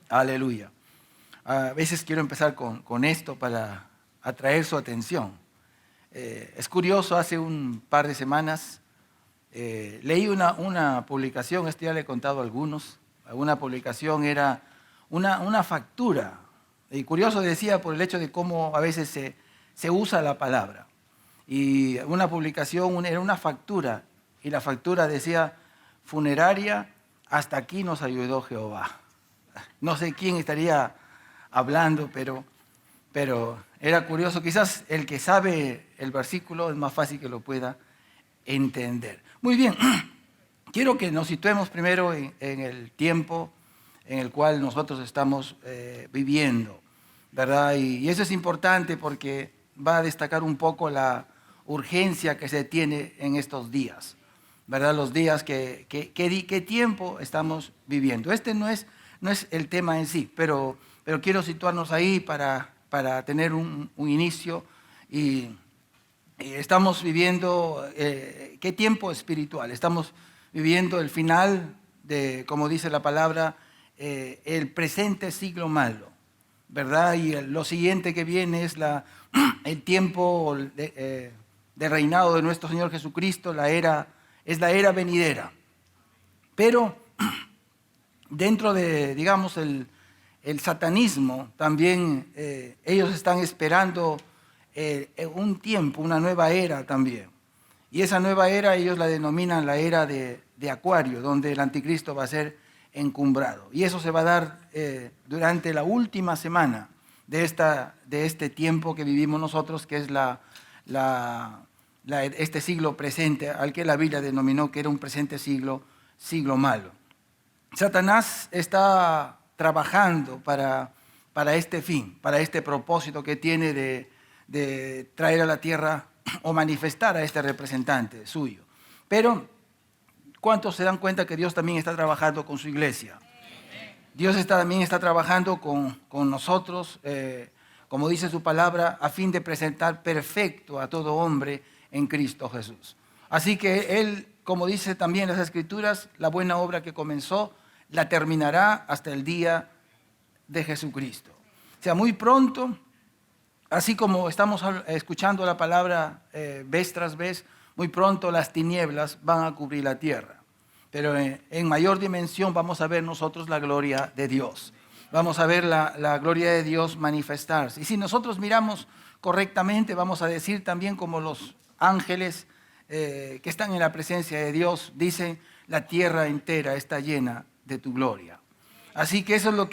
Aleluya. A veces quiero empezar con esto para atraer su atención. Es curioso, hace un par de semanas leí una publicación, esto ya le he contado a algunos, una publicación era una factura. Y curioso decía por el hecho de cómo a veces se usa la palabra. Y una publicación era una factura, y la factura decía, funeraria, hasta aquí nos ayudó Jehová. No sé quién estaría hablando, pero era curioso. Quizás el que sabe el versículo es más fácil que lo pueda entender. Muy bien, quiero que nos situemos primero en el tiempo en el cual nosotros estamos viviendo, ¿verdad? Y eso es importante porque va a destacar un poco la urgencia que se tiene en estos días, ¿verdad? Los días ¿qué tiempo estamos viviendo? Este no es el tema en sí, pero quiero situarnos ahí para tener un inicio. Y estamos viviendo, ¿qué tiempo espiritual? Estamos viviendo el final de, como dice la palabra, el presente siglo malo, ¿verdad? Y lo siguiente que viene es el tiempo de reinado de nuestro Señor Jesucristo, es la era venidera. Pero dentro de, digamos, el satanismo, también ellos están esperando un tiempo, una nueva era también. Y esa nueva era ellos la denominan la era de Acuario, donde el anticristo va a ser encumbrado. Y eso se va a dar durante la última semana de este tiempo que vivimos nosotros, que es este siglo presente, al que la Biblia denominó que era un presente siglo malo. Satanás está trabajando para este fin, para este propósito que tiene de traer a la tierra o manifestar a este representante suyo. Pero, ¿cuántos se dan cuenta que Dios también está trabajando con su iglesia? Dios también está trabajando con nosotros, como dice su palabra, a fin de presentar perfecto a todo hombre en Cristo Jesús. Así que Él, como dice también las Escrituras, la buena obra que comenzó, la terminará hasta el día de Jesucristo. O sea, muy pronto, así como estamos escuchando la palabra vez tras vez, muy pronto las tinieblas van a cubrir la tierra. Pero en mayor dimensión vamos a ver nosotros la gloria de Dios. Vamos a ver la gloria de Dios manifestarse. Y si nosotros miramos correctamente, vamos a decir también como los ángeles que están en la presencia de Dios, dicen, la tierra entera está llena de tu gloria. Así que eso es lo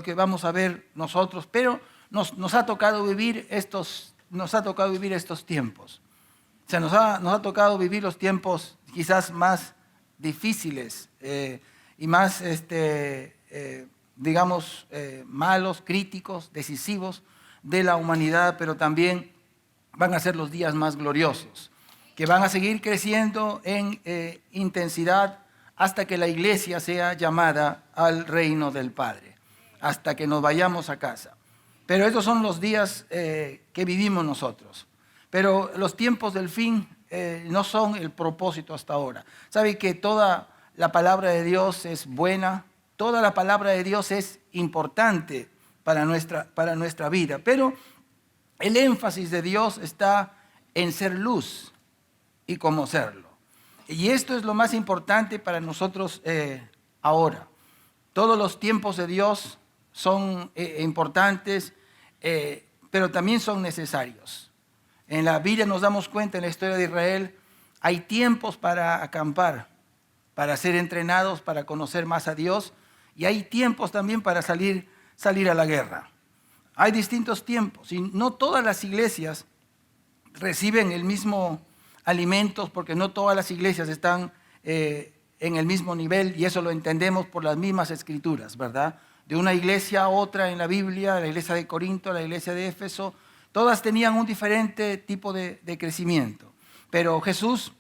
que vamos a ver nosotros, pero nos ha tocado vivir estos tiempos. O sea, nos ha tocado vivir los tiempos quizás más difíciles y más, digamos, malos, críticos, decisivos de la humanidad, pero también van a ser los días más gloriosos, que van a seguir creciendo en intensidad hasta que la iglesia sea llamada al reino del Padre, hasta que nos vayamos a casa. Pero estos son los días que vivimos nosotros. Pero los tiempos del fin no son el propósito hasta ahora. ¿Sabe que toda la palabra de Dios es buena? Toda la palabra de Dios es importante para nuestra vida. Pero el énfasis de Dios está en ser luz y cómo serlo. Y esto es lo más importante para nosotros ahora. Todos los tiempos de Dios son importantes, pero también son necesarios. En la Biblia nos damos cuenta, en la historia de Israel, hay tiempos para acampar, para ser entrenados, para conocer más a Dios, y hay tiempos también para salir a la guerra. Hay distintos tiempos, y no todas las iglesias reciben el mismo alimentos, porque no todas las iglesias están en el mismo nivel, y eso lo entendemos por las mismas escrituras, ¿verdad? De una iglesia a otra en la Biblia, la iglesia de Corinto, la iglesia de Éfeso, todas tenían un diferente tipo de crecimiento. Pero Jesús,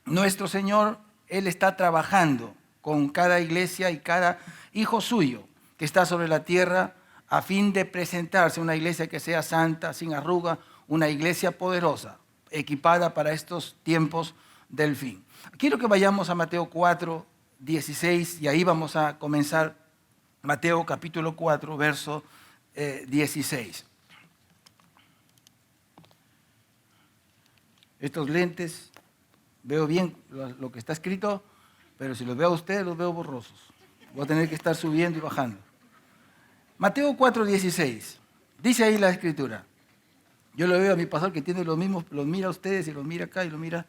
nuestro Señor, Él está trabajando con cada iglesia y cada hijo suyo que está sobre la tierra a fin de presentarse una iglesia que sea santa, sin arruga, una iglesia poderosa, equipada para estos tiempos del fin. Quiero que vayamos a Mateo 4, 16, y ahí vamos a comenzar Mateo capítulo 4, verso 16. Estos lentes, veo bien lo que está escrito, pero si los veo a ustedes, los veo borrosos. Voy a tener que estar subiendo y bajando. Mateo 4, 16. Dice ahí la escritura. Yo lo veo a mi pastor que tiene los mismos, los mira a ustedes y los mira acá y los mira,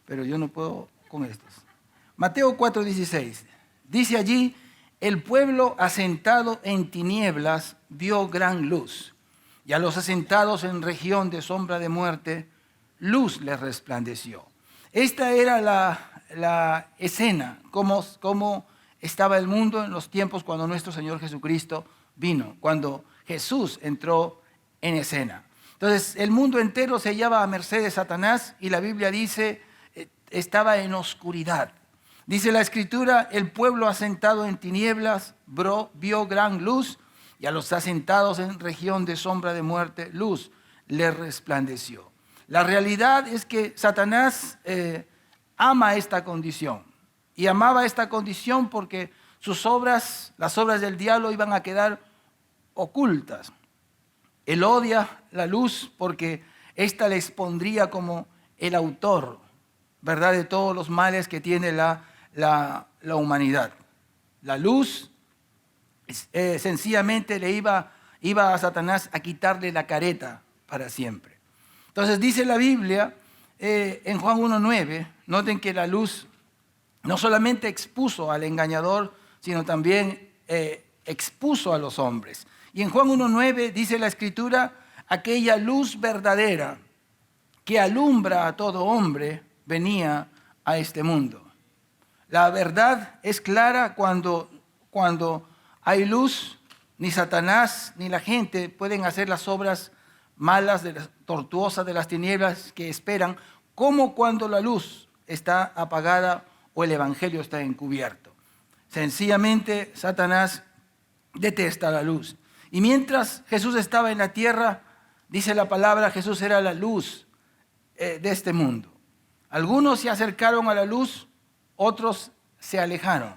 pero yo no puedo con estos. Mateo 4, 16. Dice allí: el pueblo asentado en tinieblas vio gran luz, y a los asentados en región de sombra de muerte, luz les resplandeció. Esta era la escena, cómo estaba el mundo en los tiempos cuando nuestro Señor Jesucristo vino, cuando Jesús entró en escena. Entonces, el mundo entero se hallaba a merced de Satanás y la Biblia dice, estaba en oscuridad. Dice la Escritura: el pueblo asentado en tinieblas vio gran luz, y a los asentados en región de sombra de muerte, luz les resplandeció. La realidad es que Satanás ama esta condición, y amaba esta condición porque sus obras, las obras del diablo, iban a quedar ocultas. Él odia la luz porque ésta le expondría como el autor, ¿verdad?, de todos los males que tiene la humanidad. La luz sencillamente le iba a Satanás a quitarle la careta para siempre. Entonces dice la Biblia en Juan 1:9, noten que la luz no solamente expuso al engañador, sino también expuso a los hombres. Y en Juan 1:9 dice la Escritura: aquella luz verdadera que alumbra a todo hombre venía a este mundo. La verdad es clara cuando hay luz, ni Satanás ni la gente pueden hacer las obras malas, tortuosas de las tinieblas que esperan, como cuando la luz está apagada o el evangelio está encubierto. Sencillamente Satanás detesta la luz. Y mientras Jesús estaba en la tierra, dice la palabra, Jesús era la luz de este mundo. Algunos se acercaron a la luz, otros se alejaron.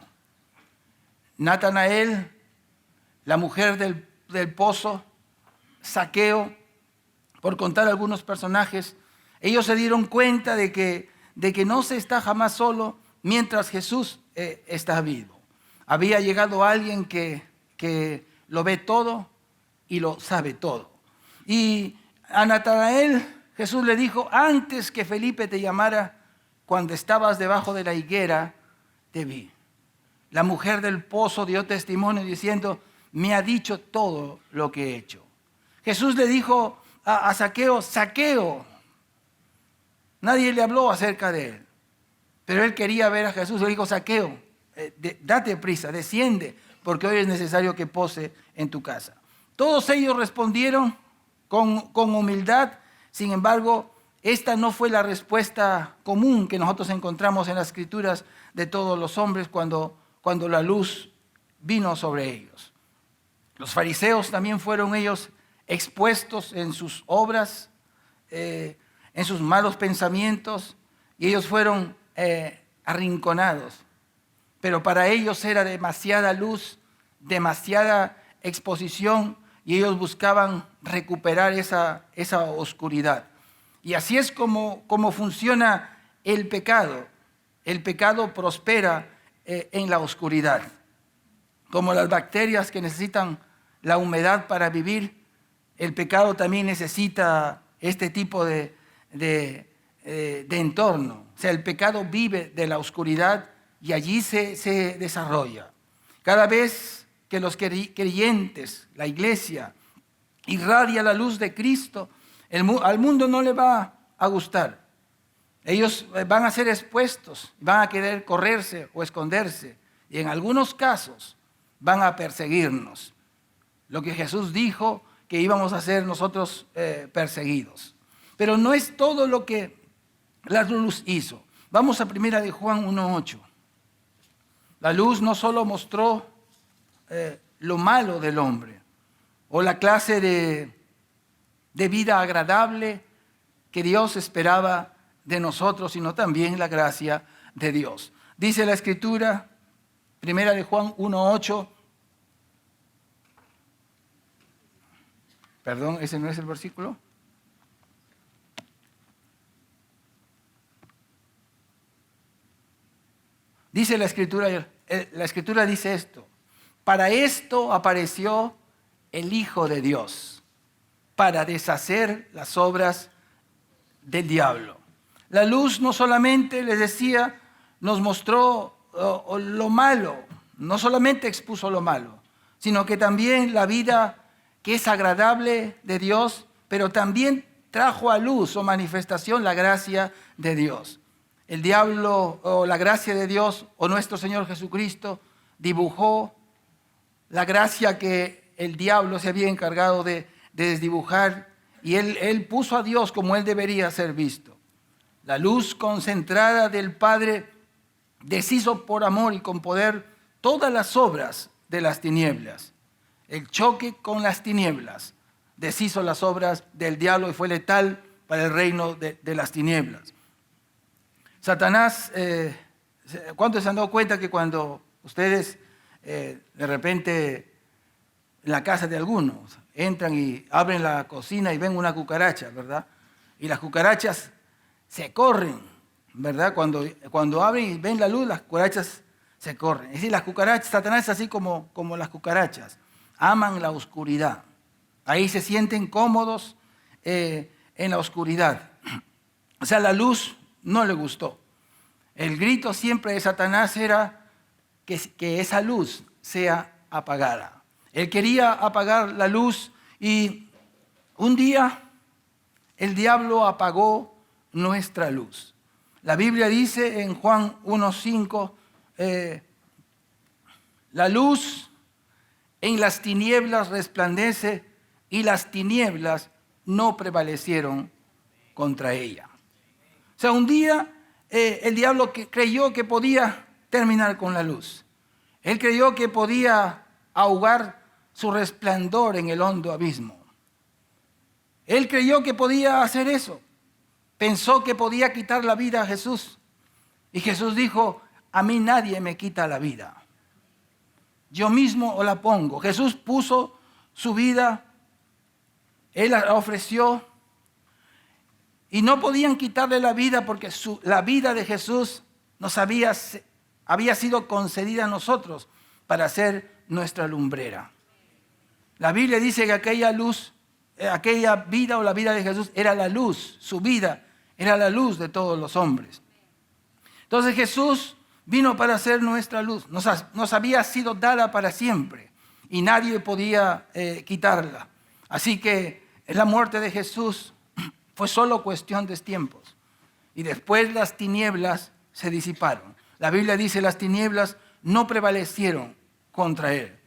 Natanael, la mujer del pozo, Zaqueo, por contar algunos personajes, ellos se dieron cuenta de que no se está jamás solo mientras Jesús está vivo. Había llegado alguien que lo ve todo y lo sabe todo. Y a Natanael Jesús le dijo: antes que Felipe te llamara, cuando estabas debajo de la higuera, te vi. La mujer del pozo dio testimonio diciendo: me ha dicho todo lo que he hecho. Jesús le dijo a Zaqueo: Zaqueo. Nadie le habló acerca de él, pero él quería ver a Jesús. Le dijo: Zaqueo, date prisa, desciende, porque hoy es necesario que pose en tu casa. Todos ellos respondieron con humildad. Sin embargo, esta no fue la respuesta común que nosotros encontramos en las Escrituras de todos los hombres cuando la luz vino sobre ellos. Los fariseos también fueron ellos expuestos en sus obras, en sus malos pensamientos, y ellos fueron arrinconados. Pero para ellos era demasiada luz, demasiada exposición, y ellos buscaban recuperar esa oscuridad. Y así es como funciona el pecado. El pecado prospera en la oscuridad. Como las bacterias que necesitan la humedad para vivir, el pecado también necesita este tipo de entorno. O sea, el pecado vive de la oscuridad y allí se desarrolla. Cada vez que los creyentes, la iglesia, irradia la luz de Cristo, al mundo no le va a gustar. Ellos van a ser expuestos, van a querer correrse o esconderse, y en algunos casos van a perseguirnos. Lo que Jesús dijo que íbamos a ser nosotros perseguidos. Pero no es todo lo que la luz hizo. Vamos a 1 de Juan 1:8. La luz no solo mostró lo malo del hombre o la clase de vida agradable que Dios esperaba de nosotros, sino también la gracia de Dios. Dice la Escritura, 1 de Juan 1:8, Perdón, ese no es el versículo. Dice la Escritura dice esto: para esto apareció el Hijo de Dios, para deshacer las obras del diablo. La luz no solamente, les decía, nos mostró lo malo, no solamente expuso lo malo, sino que también la vida que es agradable de Dios, pero también trajo a luz o manifestación la gracia de Dios. El diablo o la gracia de Dios o nuestro Señor Jesucristo dibujó la gracia que el diablo se había encargado de desdibujar, y él puso a Dios como él debería ser visto. La luz concentrada del Padre deshizo por amor y con poder todas las obras de las tinieblas. El choque con las tinieblas deshizo las obras del diablo y fue letal para el reino de las tinieblas. Satanás, ¿cuántos se han dado cuenta que cuando ustedes de repente en la casa de algunos entran y abren la cocina y ven una cucaracha, ¿verdad? Y las cucarachas se corren, ¿verdad? Cuando abren y ven la luz, las cucarachas se corren. Es decir, las cucarachas, Satanás es así como las cucarachas, aman la oscuridad. Ahí se sienten cómodos en la oscuridad. O sea, la luz no le gustó. El grito siempre de Satanás era que esa luz sea apagada. Él quería apagar la luz y un día el diablo apagó nuestra luz. La Biblia dice en Juan 1:5, la luz en las tinieblas resplandece y las tinieblas no prevalecieron contra ella. O sea, un día el diablo creyó que podía terminar con la luz. Él creyó que podía ahogar su resplandor en el hondo abismo. Él creyó que podía hacer eso. Pensó que podía quitar la vida a Jesús. Y Jesús dijo: a mí nadie me quita la vida. Yo mismo la pongo. Jesús puso su vida, Él la ofreció. Y no podían quitarle la vida porque la vida de Jesús nos había sido concedida a nosotros para ser nuestra lumbrera. La Biblia dice que aquella luz, aquella vida o la vida de Jesús era la luz, su vida era la luz de todos los hombres. Entonces Jesús vino para ser nuestra luz, nos había sido dada para siempre y nadie podía quitarla. Así que la muerte de Jesús fue solo cuestión de tiempos. Y después las tinieblas se disiparon. La Biblia dice: las tinieblas no prevalecieron contra él.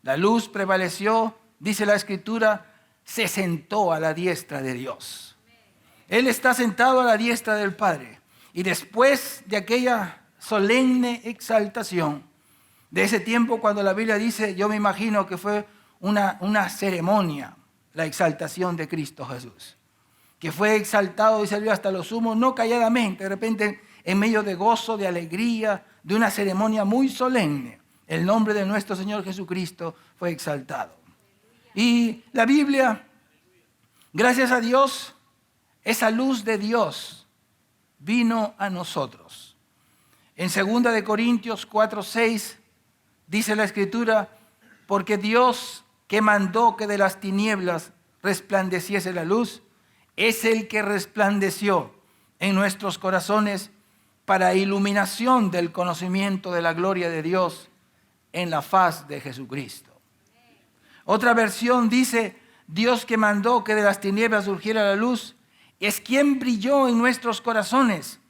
La luz prevaleció, dice la Escritura, se sentó a la diestra de Dios. Él está sentado a la diestra del Padre. Y después de aquella solemne exaltación, de ese tiempo cuando la Biblia dice, yo me imagino que fue una ceremonia, la exaltación de Cristo Jesús, que fue exaltado y salió hasta lo sumo, no calladamente, de repente en medio de gozo, de alegría, de una ceremonia muy solemne, el nombre de nuestro Señor Jesucristo fue exaltado. Y la Biblia, gracias a Dios, esa luz de Dios vino a nosotros. En 2 Corintios 4:6 dice la Escritura: porque Dios, que mandó que de las tinieblas resplandeciese la luz, es el que resplandeció en nuestros corazones para iluminación del conocimiento de la gloria de Dios en la faz de Jesucristo. Otra versión dice: Dios, que mandó que de las tinieblas surgiera la luz, es quien brilló en nuestros corazones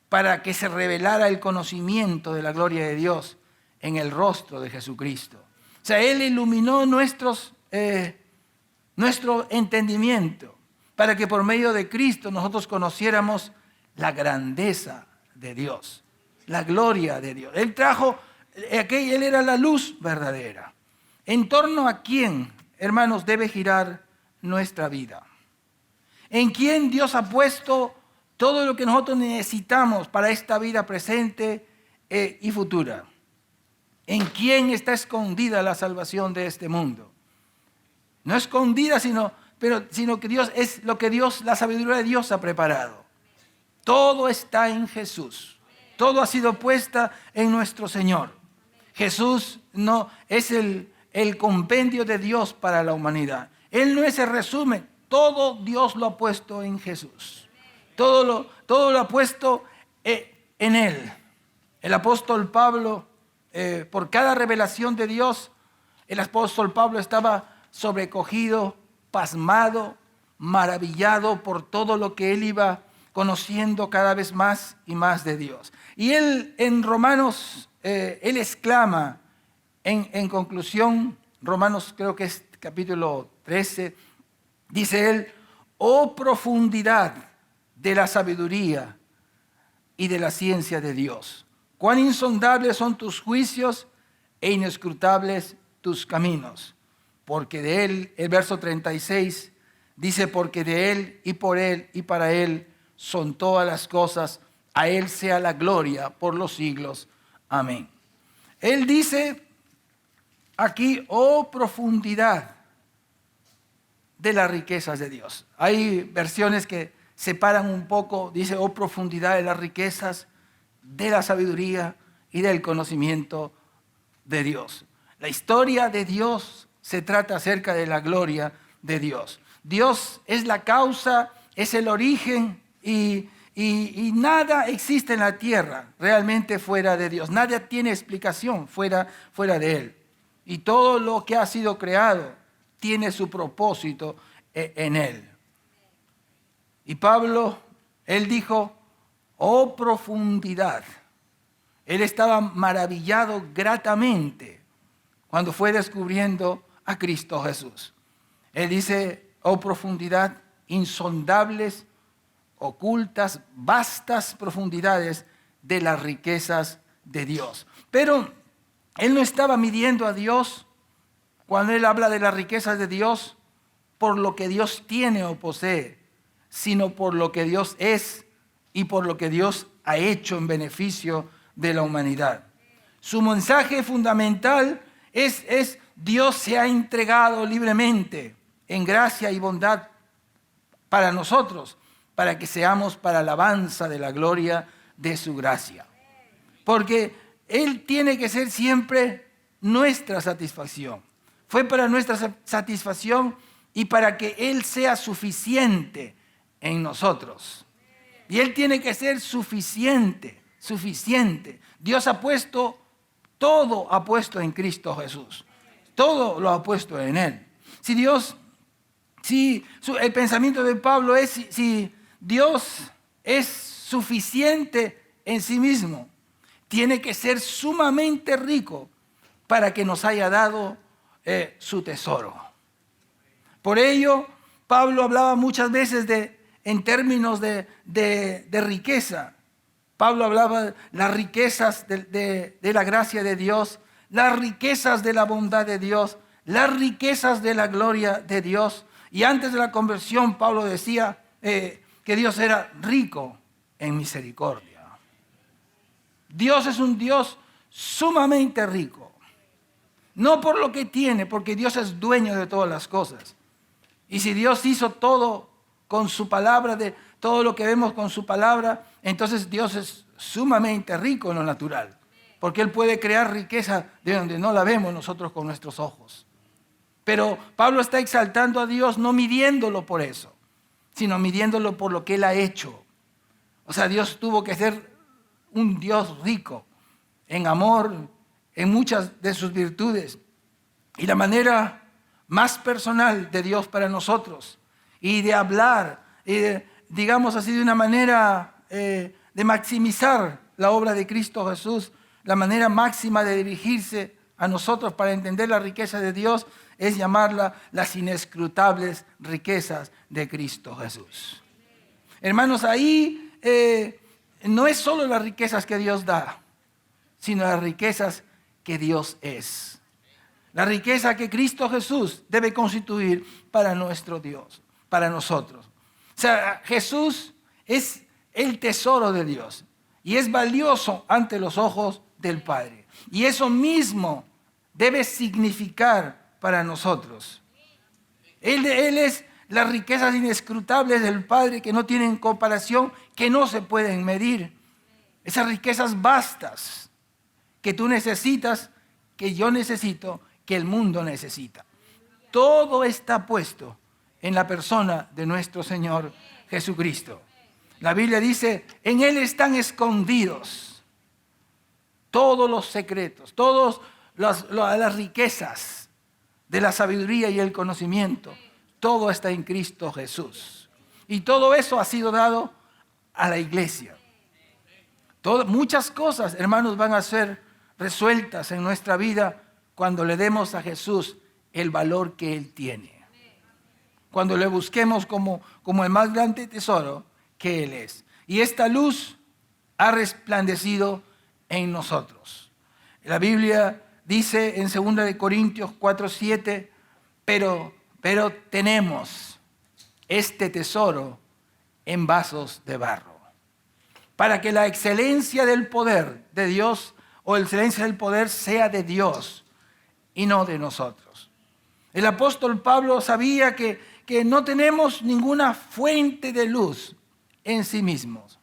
para que se revelara el conocimiento de la gloria de Dios en el rostro de Jesucristo. O sea, Él iluminó nuestro entendimiento para que por medio de Cristo nosotros conociéramos la grandeza de Dios, la gloria de Dios. Él Él era la luz verdadera. ¿En torno a quién, hermanos, debe girar nuestra vida? ¿En quién Dios ha puesto todo lo que nosotros necesitamos para esta vida presente y futura? ¿En quién está escondida la salvación de este mundo? No escondida, sino sino que Dios es lo que la sabiduría de Dios ha preparado. Todo está en Jesús. Todo ha sido puesta en nuestro Señor. Jesús no es el compendio de Dios para la humanidad. Él no es el resumen. Todo Dios lo ha puesto en Jesús. Todo lo ha puesto en Él. El apóstol Pablo, por cada revelación de Dios, el apóstol Pablo estaba sobrecogido, pasmado, maravillado por todo lo que él iba conociendo cada vez más y más de Dios. Y él en Romanos, él exclama en conclusión, Romanos creo que es capítulo 13, dice él: oh profundidad de la sabiduría y de la ciencia de Dios, cuán insondables son tus juicios e inescrutables tus caminos. Porque de Él, el verso 36, dice: porque de Él y por Él y para Él son todas las cosas, a Él sea la gloria por los siglos. Amén. Él dice aquí: oh profundidad de las riquezas de Dios. Hay versiones que separan un poco, dice: oh profundidad de las riquezas, de la sabiduría y del conocimiento de Dios. La historia de Dios se trata acerca de la gloria de Dios. Dios es la causa, es el origen y nada existe en la tierra realmente fuera de Dios. Nada tiene explicación fuera de Él. Y todo lo que ha sido creado tiene su propósito en Él. Y Pablo, él dijo: oh profundidad. Él estaba maravillado gratamente cuando fue descubriendo a Cristo Jesús. Él dice: oh profundidad, insondables, ocultas, vastas profundidades de las riquezas de Dios. Pero él no estaba midiendo a Dios cuando él habla de las riquezas de Dios por lo que Dios tiene o posee, sino por lo que Dios es y por lo que Dios ha hecho en beneficio de la humanidad. Su mensaje fundamental es Dios se ha entregado libremente en gracia y bondad para nosotros, para que seamos para alabanza de la gloria de su gracia. Porque Él tiene que ser siempre nuestra satisfacción. Fue para nuestra satisfacción y para que Él sea suficiente en nosotros. Y Él tiene que ser suficiente. Dios ha puesto, todo ha puesto en Cristo Jesús. Todo lo ha puesto en Él. El pensamiento de Pablo es: si Dios es suficiente en sí mismo, tiene que ser sumamente rico para que nos haya dado su tesoro. Por ello, Pablo hablaba muchas veces en términos de riqueza. Pablo hablaba de las riquezas de la gracia de Dios, las riquezas de la bondad de Dios, las riquezas de la gloria de Dios. Y antes de la conversión, Pablo decía que Dios era rico en misericordia. Dios es un Dios sumamente rico. No por lo que tiene, porque Dios es dueño de todas las cosas. Y si Dios hizo todo con su palabra, de todo lo que vemos con su palabra, entonces Dios es sumamente rico en lo natural. Porque Él puede crear riqueza de donde no la vemos nosotros con nuestros ojos. Pero Pablo está exaltando a Dios no midiéndolo por eso, sino midiéndolo por lo que Él ha hecho. O sea, Dios tuvo que ser un Dios rico en amor, en muchas de sus virtudes. Y la manera más personal de Dios para nosotros y de hablar, digamos así, de una manera de maximizar la obra de Cristo Jesús, la manera máxima de dirigirse a nosotros para entender la riqueza de Dios es llamarla las inescrutables riquezas de Cristo Jesús. Hermanos, ahí no es solo las riquezas que Dios da, sino las riquezas que Dios es. La riqueza que Cristo Jesús debe constituir para nuestro Dios, para nosotros. O sea, Jesús es el tesoro de Dios y es valioso ante los ojos del Padre. Y eso mismo debe significar para nosotros. Él es las riquezas inescrutables del Padre que no tienen comparación, que no se pueden medir. Esas riquezas vastas que tú necesitas, que yo necesito, que el mundo necesita. Todo está puesto en la persona de nuestro Señor Jesucristo. La Biblia dice, en Él están escondidos todos los secretos, todas las riquezas de la sabiduría y el conocimiento. Todo está en Cristo Jesús. Y todo eso ha sido dado a la iglesia. Muchas cosas, hermanos, van a ser resueltas en nuestra vida cuando le demos a Jesús el valor que Él tiene. Cuando le busquemos como el más grande tesoro que Él es. Y esta luz ha resplandecido en nosotros. La Biblia dice en 2 Corintios 4:7, pero tenemos este tesoro en vasos de barro, para que la excelencia del poder de Dios o la excelencia del poder sea de Dios y no de nosotros. El apóstol Pablo sabía que no tenemos ninguna fuente de luz en sí mismos.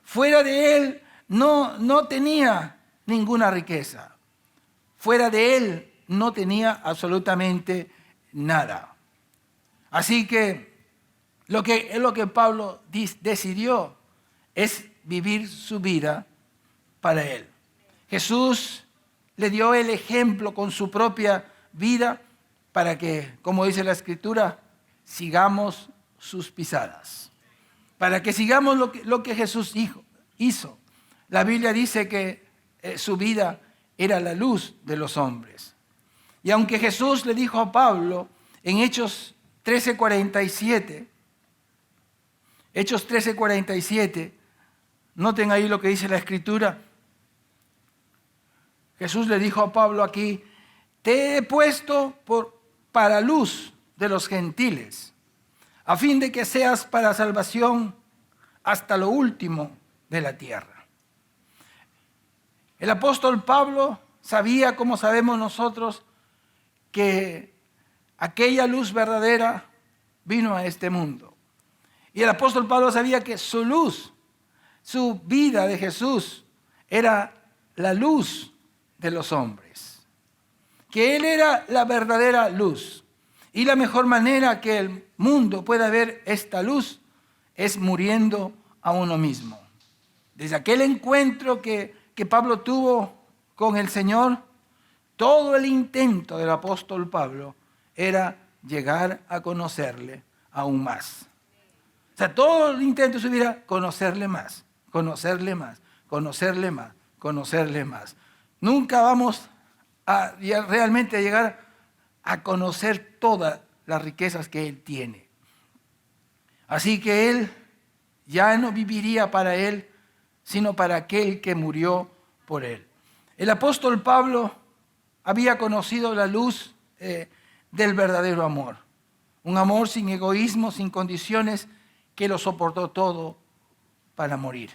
Fuera de Él no tenía ninguna riqueza. Fuera de Él no tenía absolutamente nada. Así que lo que Pablo decidió es vivir su vida para Él. Jesús le dio el ejemplo con su propia vida para que, como dice la Escritura, sigamos sus pisadas. Para que sigamos lo que Jesús hizo. La Biblia dice que su vida era la luz de los hombres. Y aunque Jesús le dijo a Pablo en Hechos 13:47, noten ahí lo que dice la Escritura. Jesús le dijo a Pablo aquí, te he puesto para luz de los gentiles, a fin de que seas para salvación hasta lo último de la tierra. El apóstol Pablo sabía, como sabemos nosotros, que aquella luz verdadera vino a este mundo. Y el apóstol Pablo sabía que su luz, su vida de Jesús, era la luz de los hombres. Que Él era la verdadera luz. Y la mejor manera que el mundo pueda ver esta luz es muriendo a uno mismo. Desde aquel encuentro que Pablo tuvo con el Señor, todo el intento del apóstol Pablo era llegar a conocerle aún más. O sea, todo el intento de su vida, conocerle más, conocerle más, conocerle más, conocerle más. Nunca vamos a realmente llegar a conocer todas las riquezas que Él tiene. Así que Él ya no viviría para Él, sino para aquel que murió por Él. El apóstol Pablo había conocido la luz del verdadero amor. Un amor sin egoísmo, sin condiciones, que lo soportó todo para morir.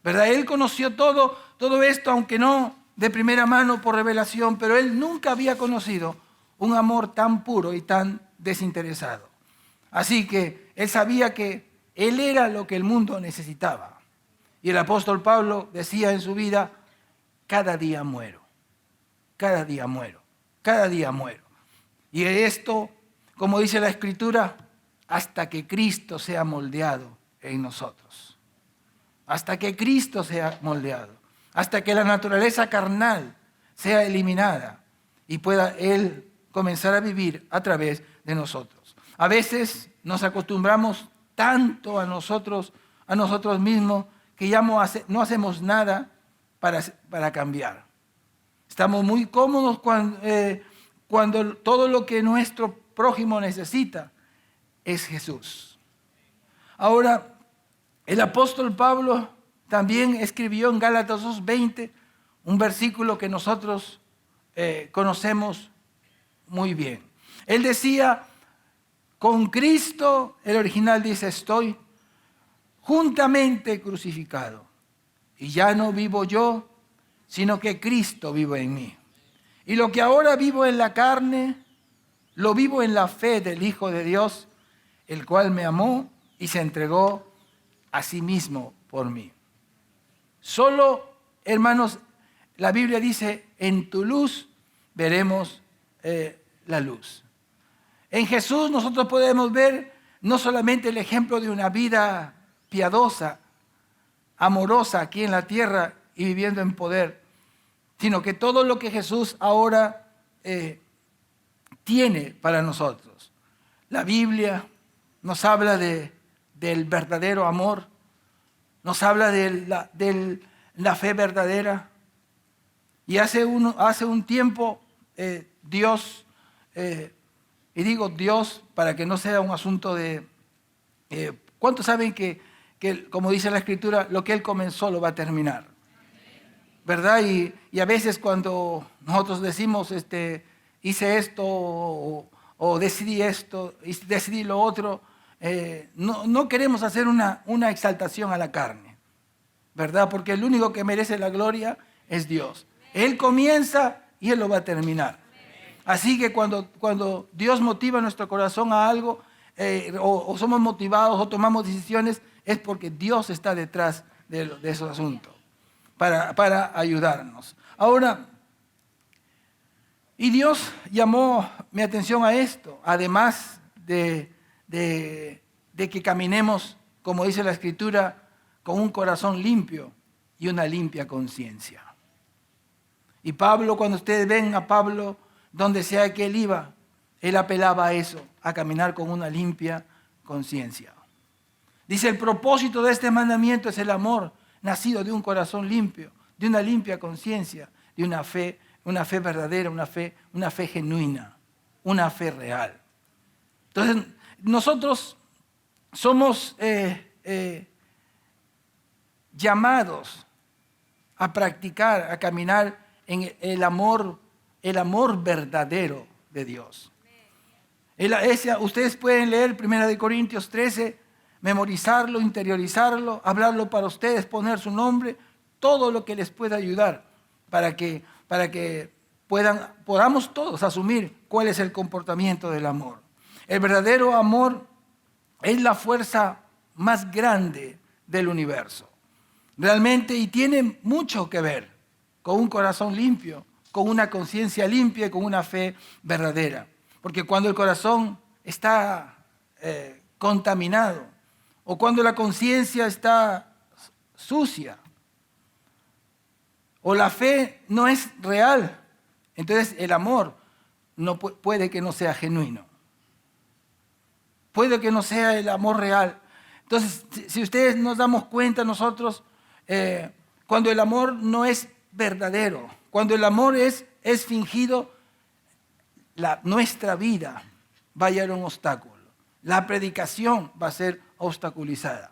¿Verdad? Él conoció todo esto, aunque no de primera mano por revelación, pero él nunca había conocido un amor tan puro y tan desinteresado. Así que él sabía que él era lo que el mundo necesitaba. Y el apóstol Pablo decía en su vida, cada día muero, cada día muero, cada día muero. Y esto, como dice la Escritura, hasta que Cristo sea moldeado en nosotros. Hasta que Cristo sea moldeado. Hasta que la naturaleza carnal sea eliminada y pueda Él comenzar a vivir a través de nosotros. A veces nos acostumbramos tanto a nosotros mismos que ya no hacemos nada para cambiar. Estamos muy cómodos cuando todo lo que nuestro prójimo necesita es Jesús. Ahora, el apóstol Pablo también escribió en Gálatas 2:20 un versículo que nosotros conocemos muy bien. Él decía, con Cristo, el original dice, estoy juntamente crucificado. Y ya no vivo yo, sino que Cristo vive en mí. Y lo que ahora vivo en la carne, lo vivo en la fe del Hijo de Dios, el cual me amó y se entregó a sí mismo por mí. Solo, hermanos, la Biblia dice, en tu luz veremos la luz. En Jesús nosotros podemos ver no solamente el ejemplo de una vida piadosa, amorosa aquí en la tierra y viviendo en poder, sino que todo lo que Jesús ahora tiene para nosotros. La Biblia nos habla del verdadero amor, nos habla de la fe verdadera. Y hace un tiempo Dios, y digo Dios para que no sea un asunto de... ¿cuántos saben que, como dice la Escritura, lo que Él comenzó lo va a terminar? ¿Verdad? Y a veces cuando nosotros decimos, hice esto o decidí esto, decidí lo otro, no queremos hacer una exaltación a la carne, ¿verdad? Porque el único que merece la gloria es Dios. Él comienza y Él lo va a terminar. Así que cuando Dios motiva nuestro corazón a algo, o somos motivados o tomamos decisiones, es porque Dios está detrás de esos asuntos para ayudarnos. Ahora, y Dios llamó mi atención a esto, además de que caminemos, como dice la Escritura, con un corazón limpio y una limpia conciencia. Y Pablo, cuando ustedes ven a Pablo, donde sea que él iba, él apelaba a eso, a caminar con una limpia conciencia. Dice, el propósito de este mandamiento es el amor, nacido de un corazón limpio, de una limpia conciencia, de una fe verdadera, una fe genuina, una fe real. Entonces, nosotros somos llamados a practicar, a caminar en el amor verdadero de Dios. Ustedes pueden leer 1 Corintios 13, memorizarlo, interiorizarlo, hablarlo para ustedes, poner su nombre, todo lo que les pueda ayudar para que podamos todos asumir cuál es el comportamiento del amor. El verdadero amor es la fuerza más grande del universo. Realmente, y tiene mucho que ver con un corazón limpio, con una conciencia limpia y con una fe verdadera. Porque cuando el corazón está contaminado o cuando la conciencia está sucia o la fe no es real, entonces el amor puede que no sea genuino. Puede que no sea el amor real. Entonces, si ustedes nos damos cuenta nosotros, cuando el amor no es verdadero, cuando el amor es fingido, nuestra vida va a llegar a un obstáculo. La predicación va a ser obstaculizada.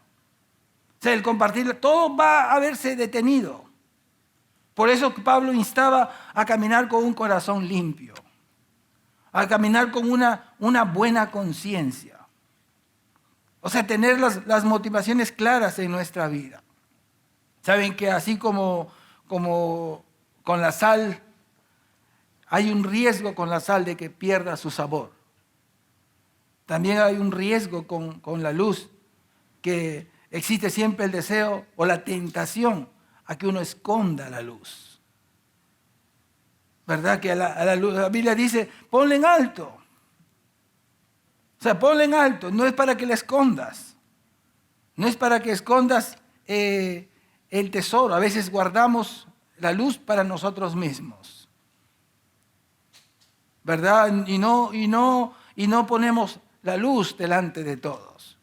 O sea, el compartir, todo va a verse detenido. Por eso Pablo instaba a caminar con un corazón limpio, a caminar con una buena conciencia. O sea, tener las motivaciones claras en nuestra vida. Saben que así como con la sal, hay un riesgo con la sal de que pierda su sabor. También hay un riesgo con la luz, que existe siempre el deseo o la tentación a que uno esconda la luz. ¿Verdad? Que la Biblia dice, ponle en alto. O sea, ponle en alto, no es para que la escondas. No es para que escondas el tesoro. A veces guardamos la luz para nosotros mismos. ¿Verdad? Y no ponemos la luz delante de todos.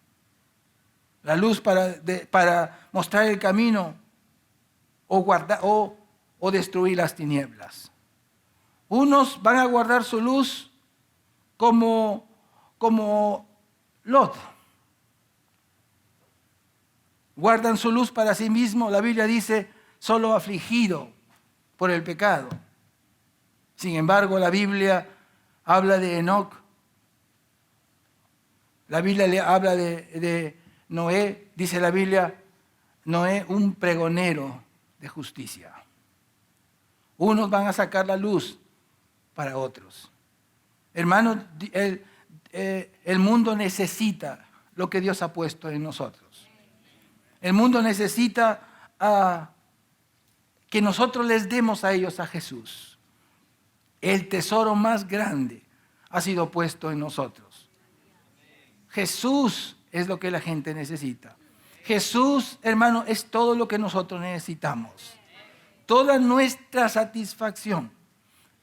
La luz para mostrar el camino o destruir las tinieblas. Unos van a guardar su luz como Lot. Guardan su luz para sí mismos. La Biblia dice, solo afligido por el pecado. Sin embargo, la Biblia habla de Enoc. La Biblia le habla de Noé. Dice la Biblia, Noé, un pregonero de justicia. Unos van a sacar la luz para otros. Hermanos, el mundo necesita lo que Dios ha puesto en nosotros. El mundo necesita que nosotros les demos a ellos a Jesús. El tesoro más grande ha sido puesto en nosotros. Jesús es lo que la gente necesita. Jesús, hermano, es todo lo que nosotros necesitamos. Toda nuestra satisfacción,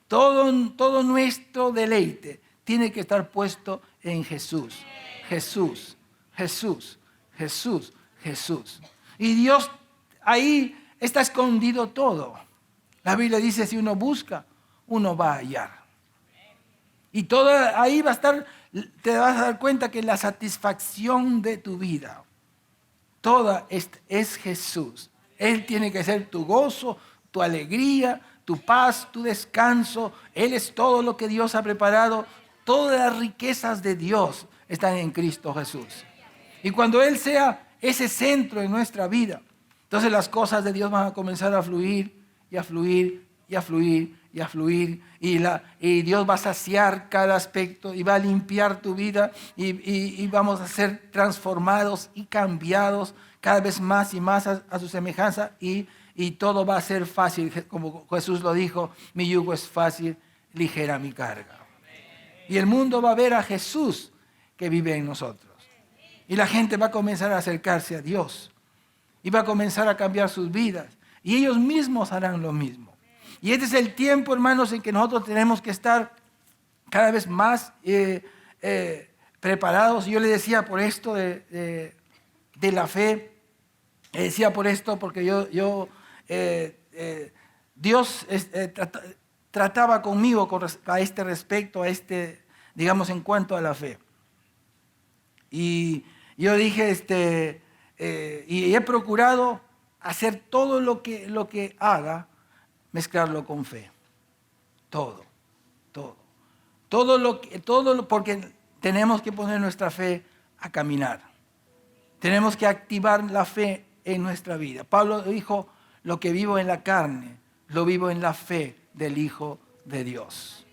todo nuestro deleite tiene que estar puesto en Jesús. Jesús, Jesús, Jesús, Jesús. Y Dios ahí está escondido todo. La Biblia dice, si uno busca, uno va a hallar. Y todo ahí va a estar, te vas a dar cuenta que la satisfacción de tu vida, toda es Jesús. Él tiene que ser tu gozo, tu alegría, tu paz, tu descanso. Él es todo lo que Dios ha preparado. Todas las riquezas de Dios están en Cristo Jesús. Y cuando Él sea ese centro en nuestra vida, entonces las cosas de Dios van a comenzar a fluir y a fluir y a fluir y a fluir. Y Dios va a saciar cada aspecto y va a limpiar tu vida y vamos a ser transformados y cambiados cada vez más y más a su semejanza y todo va a ser fácil. Como Jesús lo dijo, mi yugo es fácil, ligera mi carga. Y el mundo va a ver a Jesús que vive en nosotros. Y la gente va a comenzar a acercarse a Dios. Y va a comenzar a cambiar sus vidas. Y ellos mismos harán lo mismo. Y este es el tiempo, hermanos, en que nosotros tenemos que estar cada vez más preparados. Yo le decía por esto de la fe. Le decía por esto porque Dios trataba conmigo a este respecto, digamos, en cuanto a la fe. Y yo dije, y he procurado hacer todo lo que haga, mezclarlo con fe. Todo, porque tenemos que poner nuestra fe a caminar. Tenemos que activar la fe en nuestra vida. Pablo dijo, lo que vivo en la carne, lo vivo en la fe del Hijo de Dios.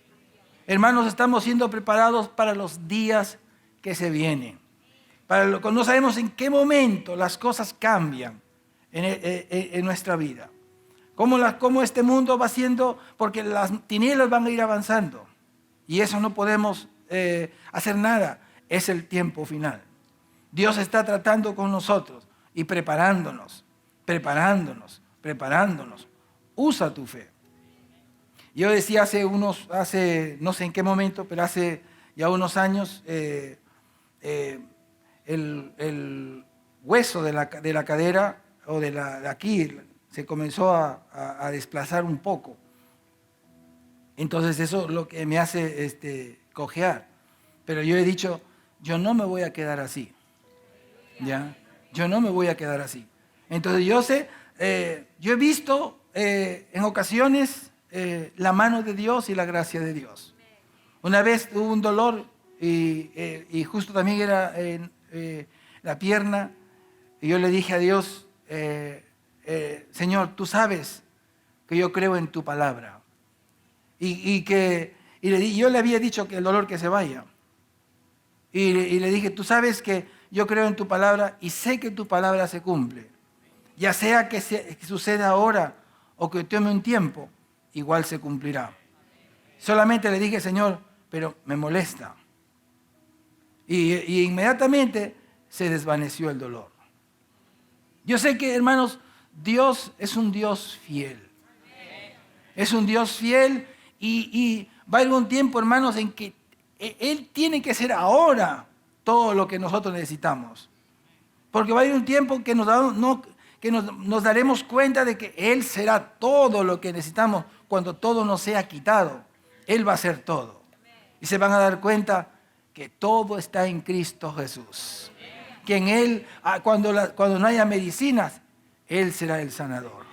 Hermanos, estamos siendo preparados para los días que se vienen. No sabemos en qué momento las cosas cambian en nuestra vida. Cómo este mundo va siendo, porque las tinieblas van a ir avanzando. Y eso no podemos hacer nada. Es el tiempo final. Dios está tratando con nosotros y preparándonos. Usa tu fe. Yo decía hace no sé en qué momento, pero hace ya unos años, el hueso de la cadera o de aquí se comenzó a desplazar un poco. Entonces eso es lo que me hace cojear. Pero yo he dicho, yo no me voy a quedar así. ¿Ya? Yo no me voy a quedar así. Entonces yo he visto en ocasiones la mano de Dios y la gracia de Dios. Una vez tuve un dolor y justo también era en la pierna y yo le dije a Dios, Señor, tú sabes que yo creo en tu palabra yo le había dicho que el dolor que se vaya y le dije, tú sabes que yo creo en tu palabra y sé que tu palabra se cumple, ya sea que suceda ahora o que tome un tiempo, igual se cumplirá. Solamente le dije, Señor, pero me molesta. Y inmediatamente se desvaneció el dolor. Yo sé que, hermanos, Dios es un Dios fiel. Es un Dios fiel y va a haber un tiempo, hermanos, en que Él tiene que ser ahora todo lo que nosotros necesitamos. Porque va a haber un tiempo que nos daremos cuenta de que Él será todo lo que necesitamos cuando todo nos sea quitado. Él va a ser todo. Y se van a dar cuenta que todo está en Cristo Jesús. Que en Él, cuando no haya medicinas, Él será el sanador.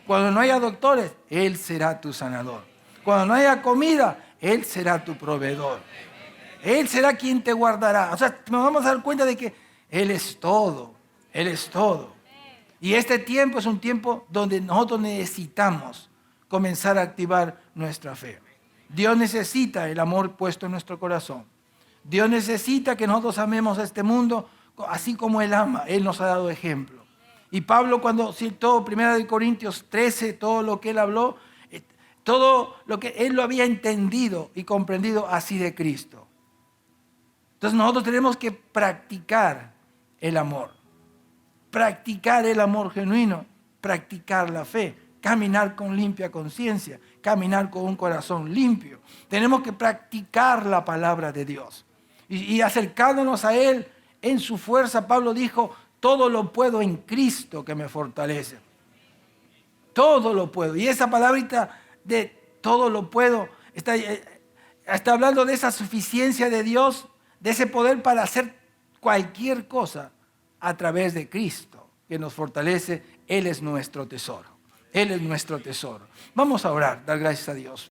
Cuando no haya doctores, Él será tu sanador. Cuando no haya comida, Él será tu proveedor. Él será quien te guardará. O sea, nos vamos a dar cuenta de que Él es todo. Él es todo. Y este tiempo es un tiempo donde nosotros necesitamos comenzar a activar nuestra fe. Dios necesita el amor puesto en nuestro corazón. Dios necesita que nosotros amemos a este mundo así como Él ama. Él nos ha dado ejemplo. Y Pablo cuando citó 1 Corintios 13, todo lo que él habló, todo lo que él lo había entendido y comprendido así de Cristo. Entonces nosotros tenemos que practicar el amor genuino, practicar la fe, caminar con limpia conciencia, caminar con un corazón limpio. Tenemos que practicar la palabra de Dios y acercándonos a Él en su fuerza. Pablo dijo, todo lo puedo en Cristo que me fortalece. Todo lo puedo. Y esa palabrita de todo lo puedo está hablando de esa suficiencia de Dios, de ese poder para hacer cualquier cosa a través de Cristo que nos fortalece. Él es nuestro tesoro. Él es nuestro tesoro. Vamos a orar, dar gracias a Dios.